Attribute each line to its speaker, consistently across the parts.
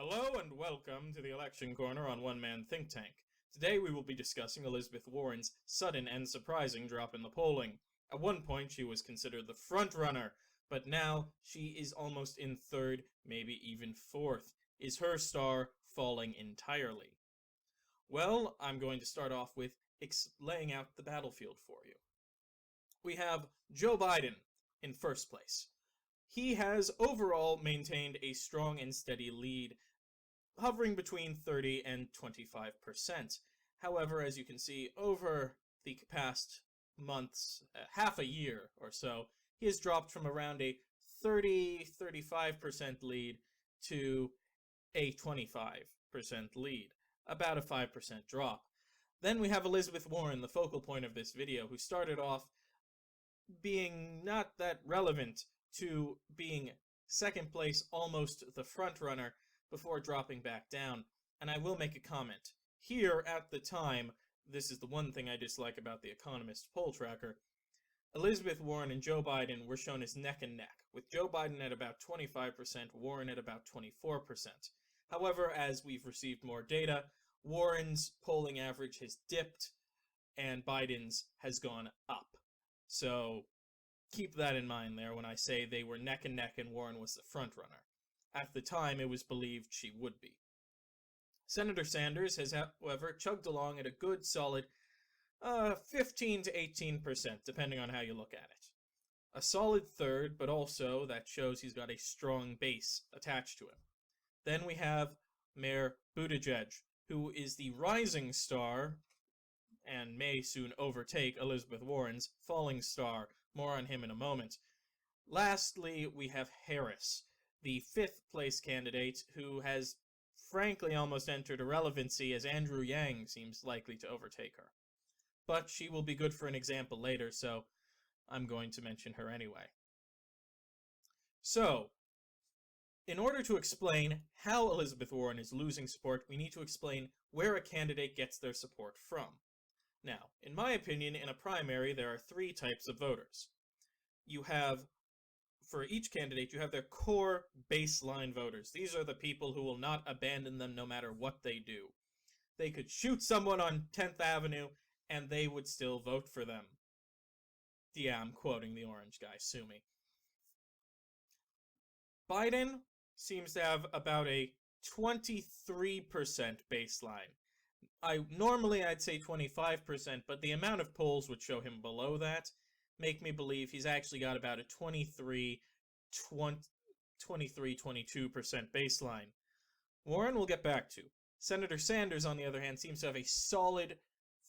Speaker 1: Hello and welcome to the Election Corner on One Man Think Tank. Today we will be discussing Elizabeth Warren's sudden and surprising drop in the polling. At one point she was considered the front-runner, but now she is almost in third, maybe even fourth. Is her star falling entirely? Well, I'm going to start off with laying out the battlefield for you. We have Joe Biden in first place. He has overall maintained a strong and steady lead, hovering between 30 and 25%. However, as you can see, over the past months, half a year or so, he has dropped from around a 30-35% lead to a 25% lead, about a 5% drop. Then we have Elizabeth Warren, the focal point of this video, who started off being not that relevant to being second place, almost the front runner, before dropping back down. And I will make a comment. Here, at the time, this is the one thing I dislike about the Economist poll tracker, Elizabeth Warren and Joe Biden were shown as neck and neck, with Joe Biden at about 25%, Warren at about 24%. However, as we've received more data, Warren's polling average has dipped, and Biden's has gone up. So keep that in mind there when I say they were neck and neck and Warren was the front runner. At the time, it was believed she would be. Senator Sanders has, however, chugged along at a good, solid 15 to 18%, depending on how you look at it. A solid third, but also that shows he's got a strong base attached to him. Then we have Mayor Buttigieg, who is the rising star and may soon overtake Elizabeth Warren's falling star. More on him in a moment. Lastly, we have Harris, the fifth-place candidate, who has frankly almost entered irrelevancy as Andrew Yang seems likely to overtake her. But she will be good for an example later, so I'm going to mention her anyway. So, in order to explain how Elizabeth Warren is losing support, we need to explain where a candidate gets their support from. Now, in my opinion, in a primary, there are three types of voters. You have, for each candidate, you have their core baseline voters. These are the people who will not abandon them no matter what they do. They could shoot someone on 10th Avenue, and they would still vote for them. Yeah, I'm quoting the orange guy, sue me. Biden seems to have about a 23% baseline. Normally I'd say 25%, but the amount of polls would show him below that make me believe he's actually got about a 22% baseline. Warren we'll get back to. Senator Sanders, on the other hand, seems to have a solid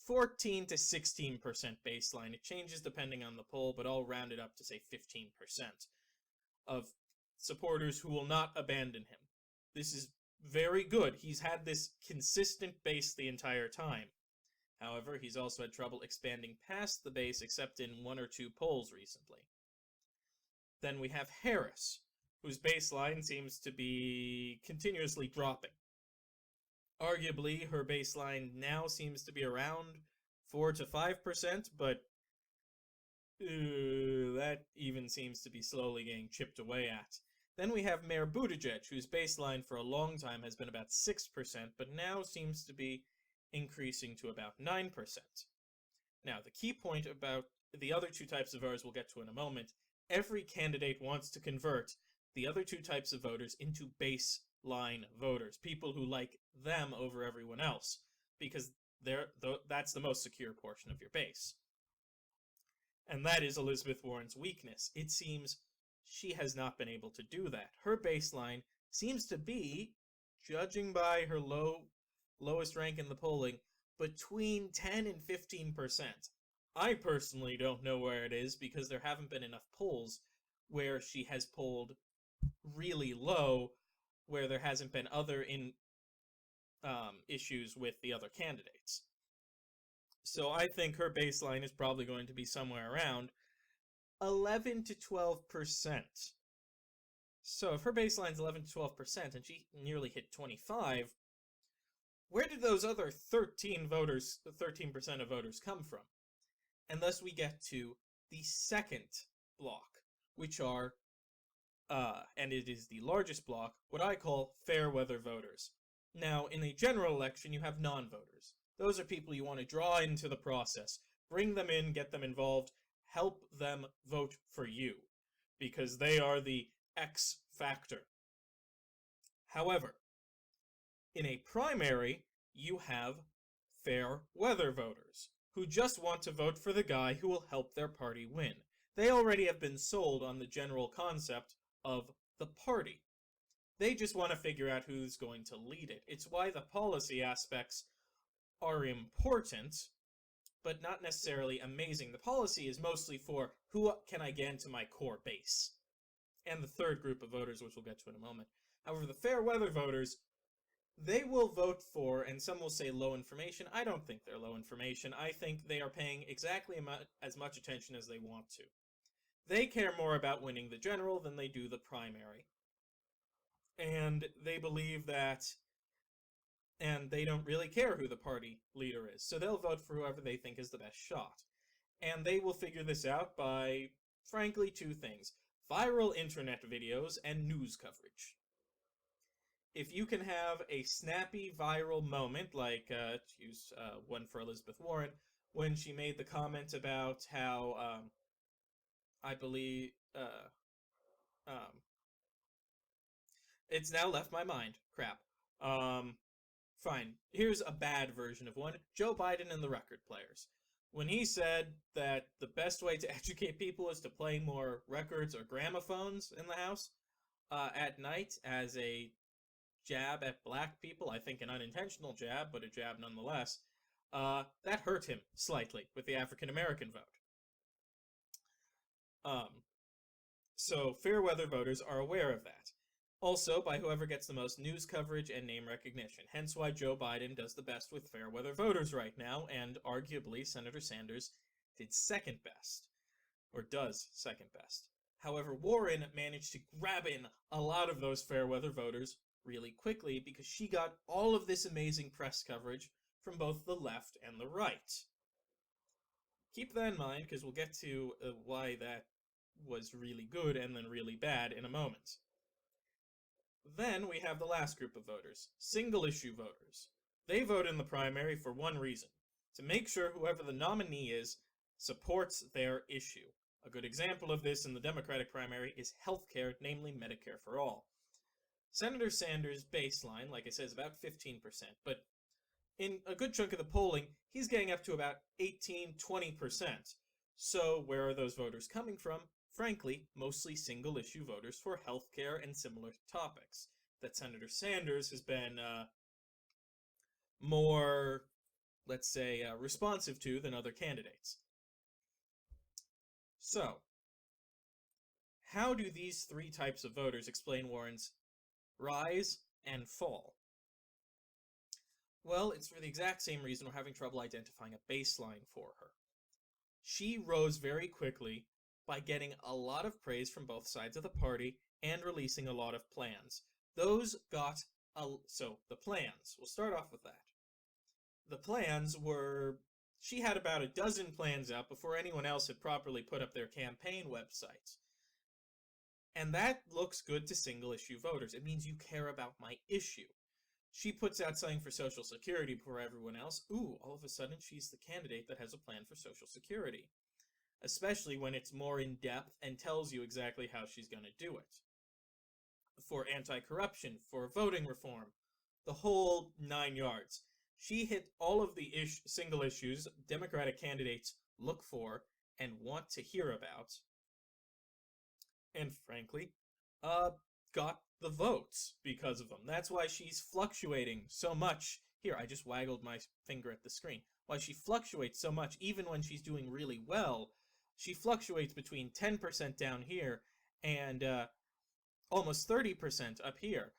Speaker 1: 14 to 16% baseline. It changes depending on the poll, but I'll round it up to say 15% of supporters who will not abandon him. This is very good. He's had this consistent base the entire time. However, he's also had trouble expanding past the base, except in one or two polls recently. Then we have Harris, whose baseline seems to be continuously dropping. Arguably, her baseline now seems to be around 4 to 5%, but that even seems to be slowly getting chipped away at. Then we have Mayor Buttigieg, whose baseline for a long time has been about 6%, but now seems to be increasing to about 9%. Now, the key point about the other two types of voters we'll get to in a moment, every candidate wants to convert the other two types of voters into baseline voters, people who like them over everyone else, because that's the most secure portion of your base. And that is Elizabeth Warren's weakness. It seems she has not been able to do that. Her baseline seems to be, judging by her lowest rank in the polling, between 10 and 15%. I personally don't know where it is because there haven't been enough polls where she has polled really low, where there hasn't been other issues with the other candidates. So I think her baseline is probably going to be somewhere around 11 to 12%. So if her baseline is 11 to 12% and she nearly hit 25, where did those other 13% of voters come from? And thus we get to the second block, which are and it is the largest bloc, what I call Fairweather Voters. Now, in a general election, you have non-voters. Those are people you want to draw into the process, bring them in, get them involved, help them vote for you, because they are the X factor. However, in a primary, you have fair weather voters, who just want to vote for the guy who will help their party win. They already have been sold on the general concept of the party. They just want to figure out who's going to lead it. It's why the policy aspects are important, but not necessarily amazing. The policy is mostly for who can I get into my core base, and the third group of voters, which we'll get to in a moment. However, the fair weather voters, they will vote for, and some will say low information. I don't think they're low information. I think they are paying exactly as much attention as they want to. They care more about winning the general than they do the primary. And they believe that, and they don't really care who the party leader is, so they'll vote for whoever they think is the best shot. And they will figure this out by, frankly, two things: viral internet videos and news coverage. If you can have a snappy viral moment, like, to use one for Elizabeth Warren, when she made the comment about how, I believe, it's now left my mind. Crap. Fine. Here's a bad version of one. Joe Biden and the record players. When he said that the best way to educate people is to play more records or gramophones in the house at night as a jab at black people, I think an unintentional jab, but a jab nonetheless, that hurt him slightly with the African-American vote. So fair-weather voters are aware of that. Also, by whoever gets the most news coverage and name recognition. Hence why Joe Biden does the best with fair-weather voters right now, and arguably Senator Sanders did second best. Or does second best. However, Warren managed to grab in a lot of those fair-weather voters really quickly because she got all of this amazing press coverage from both the left and the right. Keep that in mind, because we'll get to why that was really good and then really bad in a moment. Then we have the last group of voters, single-issue voters. They vote in the primary for one reason: to make sure whoever the nominee is supports their issue. A good example of this in the Democratic primary is healthcare, namely Medicare for all. Senator Sanders' baseline, like I said, is about 15%, but in a good chunk of the polling, he's getting up to about 18-20%. So where are those voters coming from? Frankly, mostly single-issue voters for healthcare and similar topics that Senator Sanders has been more, let's say, responsive to than other candidates. So, how do these three types of voters explain Warren's rise and fall? Well, it's for the exact same reason we're having trouble identifying a baseline for her. She rose very quickly by getting a lot of praise from both sides of the party and releasing a lot of plans. Those got so the plans, we'll start off with that. The plans were, she had about a dozen plans out before anyone else had properly put up their campaign websites. And that looks good to single-issue voters. It means you care about my issue. She puts out something for Social Security before everyone else. Ooh, all of a sudden she's the candidate that has a plan for Social Security. Especially when it's more in-depth and tells you exactly how she's going to do it. For anti-corruption, for voting reform, the whole 9 yards. She hit all of the single issues Democratic candidates look for and want to hear about. And frankly, got the votes because of them. That's why she's fluctuating so much. Here, I just waggled my finger at the screen. Why she fluctuates so much even when she's doing really well. She fluctuates between 10% down here and almost 30% up here,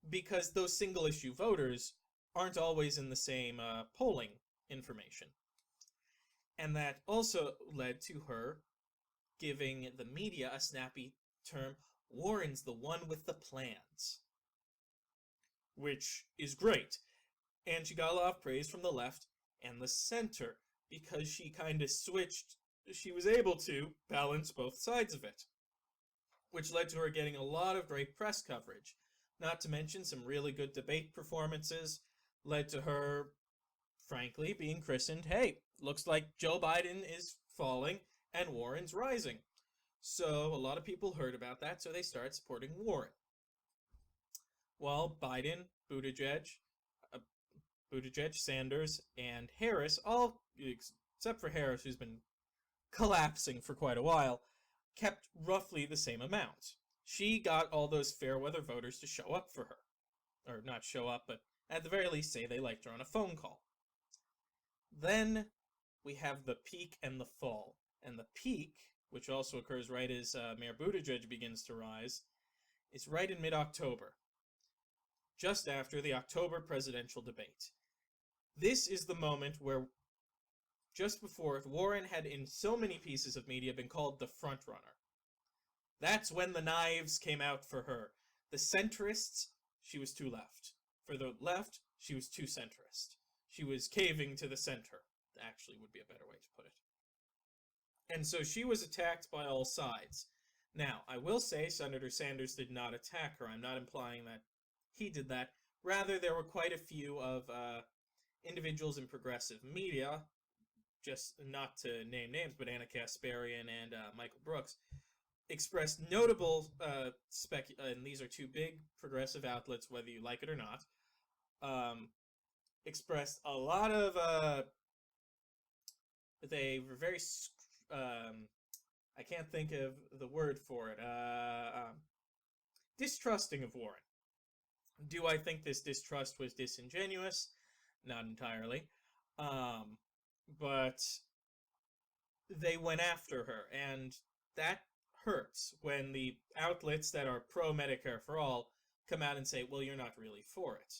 Speaker 1: because those single-issue voters aren't always in the same polling information. And that also led to her giving the media a snappy term, Warren's the one with the plans. Which is great. And she got a lot of praise from the left and the center, because she kind of switched. She was able to balance both sides of it. which led to her getting a lot of great press coverage. Not to mention some really good debate performances led to her, frankly, being christened, hey, looks like Joe Biden is falling and Warren's rising. So a lot of people heard about that, so they started supporting Warren. Well, Biden, uh, Buttigieg, Sanders, and Harris, all except for Harris, who's been collapsing for quite a while, kept roughly the same amount. She got all those Fairweather voters to show up for her. Or not show up, but at the very least say they liked her on a phone call. Then we have the peak and the fall. And the peak, which also occurs right as Mayor Buttigieg begins to rise, is right in mid-October, just after the October presidential debate. This is the moment where, just before it, Warren had in so many pieces of media been called the frontrunner. That's when the knives came out for her. The centrists, she was too left. For the left, she was too centrist. She was caving to the center, actually would be a better way to put it. And so she was attacked by all sides. Now, I will say Senator Sanders did not attack her. I'm not implying that he did that. Rather, there were quite a few of individuals in progressive media, just not to name names, but Anna Kasparian and Michael Brooks, expressed notable and these are two big progressive outlets, whether you like it or not, expressed a lot of they were very I can't think of the word for it, distrusting of Warren. Do I think this distrust was disingenuous? Not entirely, but they went after her, and that hurts when the outlets that are pro-Medicare for all come out and say, well, you're not really for it.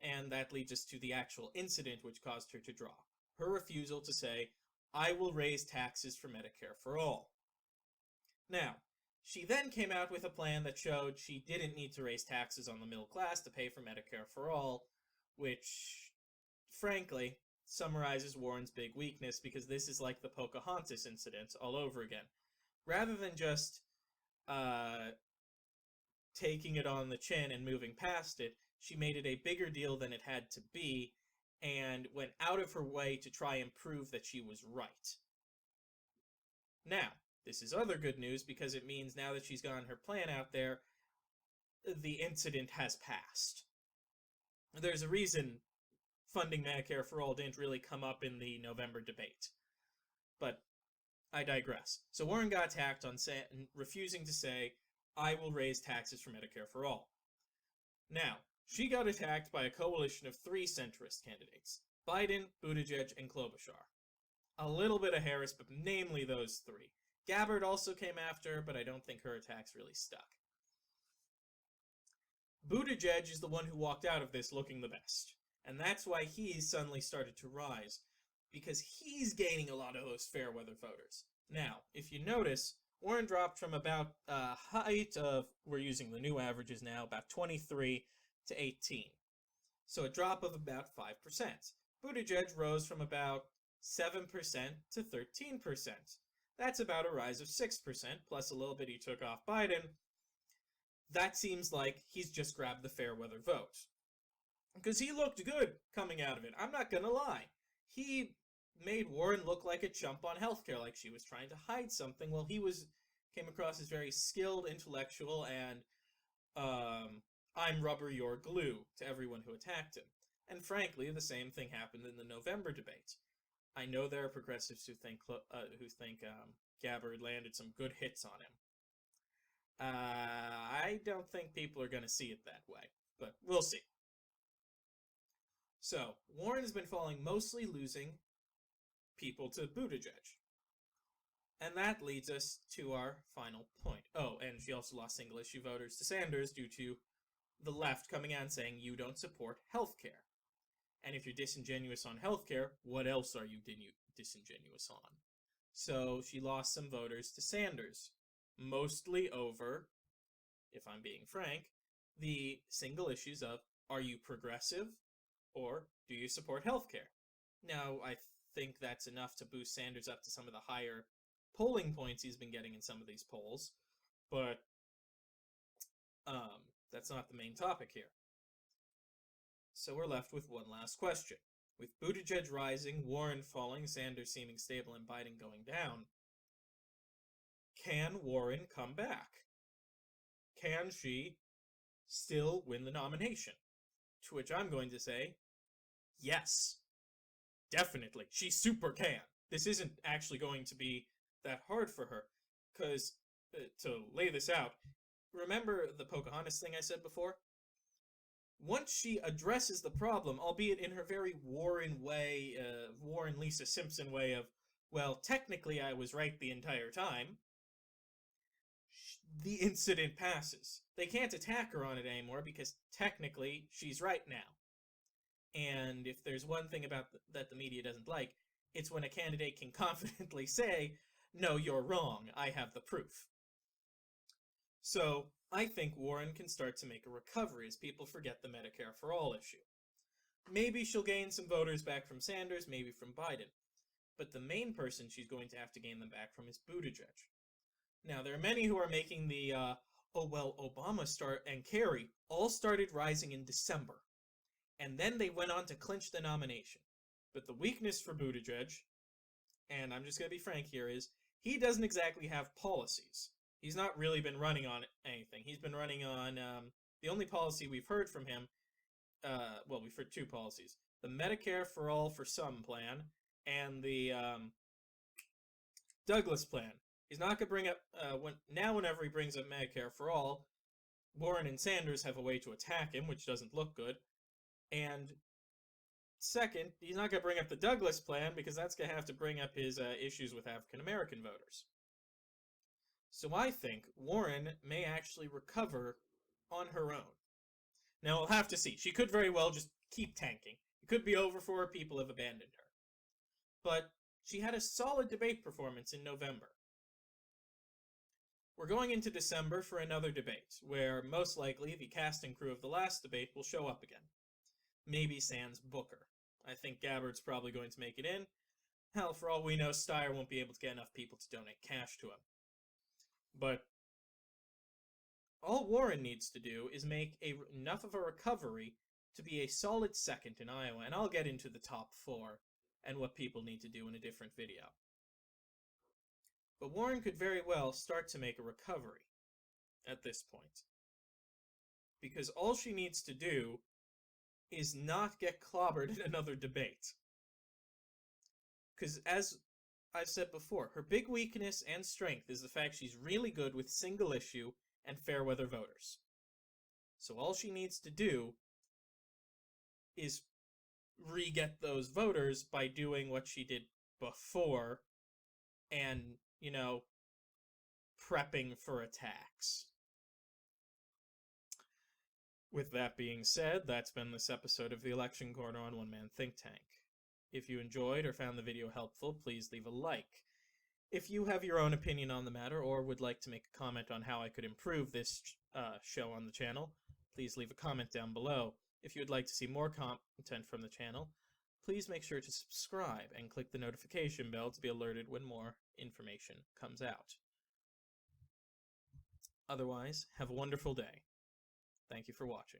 Speaker 1: And that leads us to the actual incident which caused her to drop. Her refusal to say, I will raise taxes for Medicare for all. Now, she then came out with a plan that showed she didn't need to raise taxes on the middle class to pay for Medicare for all, which, frankly, summarizes Warren's big weakness, because this is like the Pocahontas incident all over again. Rather than just taking it on the chin and moving past it, she made it a bigger deal than it had to be, and went out of her way to try and prove that she was right. Now, this is other good news, because it means now that she's gotten her plan out there, the incident has passed. There's a reason funding Medicare for all didn't really come up in the November debate. But I digress. So Warren got attacked on refusing to say, I will raise taxes for Medicare for all. Now, she got attacked by a coalition of 3 centrist candidates: Biden, Buttigieg, and Klobuchar. A little bit of Harris, but namely those 3. Gabbard also came after her, but I don't think her attacks really stuck. Buttigieg is the one who walked out of this looking the best. And that's why he's suddenly started to rise, because he's gaining a lot of those Fairweather voters. Now, if you notice, Warren dropped from about a height of, we're using the new averages now, about 23 to 18. So a drop of about 5%. Buttigieg rose from about 7% to 13%. That's about a rise of 6%, plus a little bit he took off Biden. That seems like he's just grabbed the Fairweather vote. Because he looked good coming out of it. I'm not gonna lie. He made Warren look like a chump on healthcare, like she was trying to hide something. Well, he came across as very skilled, intellectual, and I'm rubber, you're glue to everyone who attacked him. And frankly, the same thing happened in the November debate. I know there are progressives who think Gabbard landed some good hits on him. I don't think people are going to see it that way, but we'll see. So, Warren has been falling, mostly losing people to Buttigieg. And that leads us to our final point. Oh, and she also lost single-issue voters to Sanders due to the left coming out and saying you don't support healthcare. And if you're disingenuous on healthcare, what else are you disingenuous on? So she lost some voters to Sanders, mostly over, if I'm being frank, the single issues of, are you progressive or do you support healthcare? Now, I think that's enough to boost Sanders up to some of the higher polling points he's been getting in some of these polls, but That's not the main topic here. So we're left with one last question. With Buttigieg rising, Warren falling, Sanders seeming stable, and Biden going down, can Warren come back? Can she still win the nomination? To which I'm going to say, yes, definitely. She super can. This isn't actually going to be that hard for her, because, to lay this out, remember the Pocahontas thing I said before? Once she addresses the problem, albeit in her very Warren way, Warren Lisa Simpson way of, well, technically I was right the entire time, the incident passes. They can't attack her on it anymore because technically she's right now. And if there's one thing about that the media doesn't like, it's when a candidate can confidently say, no, you're wrong, I have the proof. So I think Warren can start to make a recovery as people forget the Medicare for All issue. Maybe she'll gain some voters back from Sanders, maybe from Biden. But the main person she's going to have to gain them back from is Buttigieg. Now, there are many who are making the, oh, well, Obama and Kerry all started rising in December. And then they went on to clinch the nomination. But the weakness for Buttigieg, and I'm just going to be frank here, is he doesn't exactly have policies. He's not really been running on anything. He's been running on, the only policy we've heard from him, well, we've heard two policies. The Medicare for All for Some plan, and the Douglas plan. He's not going to bring up, whenever he brings up Medicare for All, Warren and Sanders have a way to attack him, which doesn't look good. And second, he's not going to bring up the Douglas plan because that's going to have to bring up his issues with African American voters. So I think Warren may actually recover on her own. Now, we'll have to see. She could very well just keep tanking. It could be over for her. People have abandoned her. But she had a solid debate performance in November. We're going into December for another debate, where most likely the cast and crew of the last debate will show up again. Maybe sans Booker. I think Gabbard's probably going to make it in. Hell, for all we know, Steyer won't be able to get enough people to donate cash to him. But all Warren needs to do is make enough of a recovery to be a solid second in Iowa, and I'll get into the top 4 and what people need to do in a different video. But Warren could very well start to make a recovery at this point. Because all she needs to do is not get clobbered in another debate. Because as I've said before, her big weakness and strength is the fact she's really good with single issue and Fairweather voters. So all she needs to do is re-get those voters by doing what she did before and, prepping for attacks. With that being said, that's been this episode of the Election Corner on One Man Think Tank. If you enjoyed or found the video helpful, please leave a like. If you have your own opinion on the matter or would like to make a comment on how I could improve this show on the channel, please leave a comment down below. If you would like to see more content from the channel, please make sure to subscribe and click the notification bell to be alerted when more information comes out. Otherwise, have a wonderful day. Thank you for watching.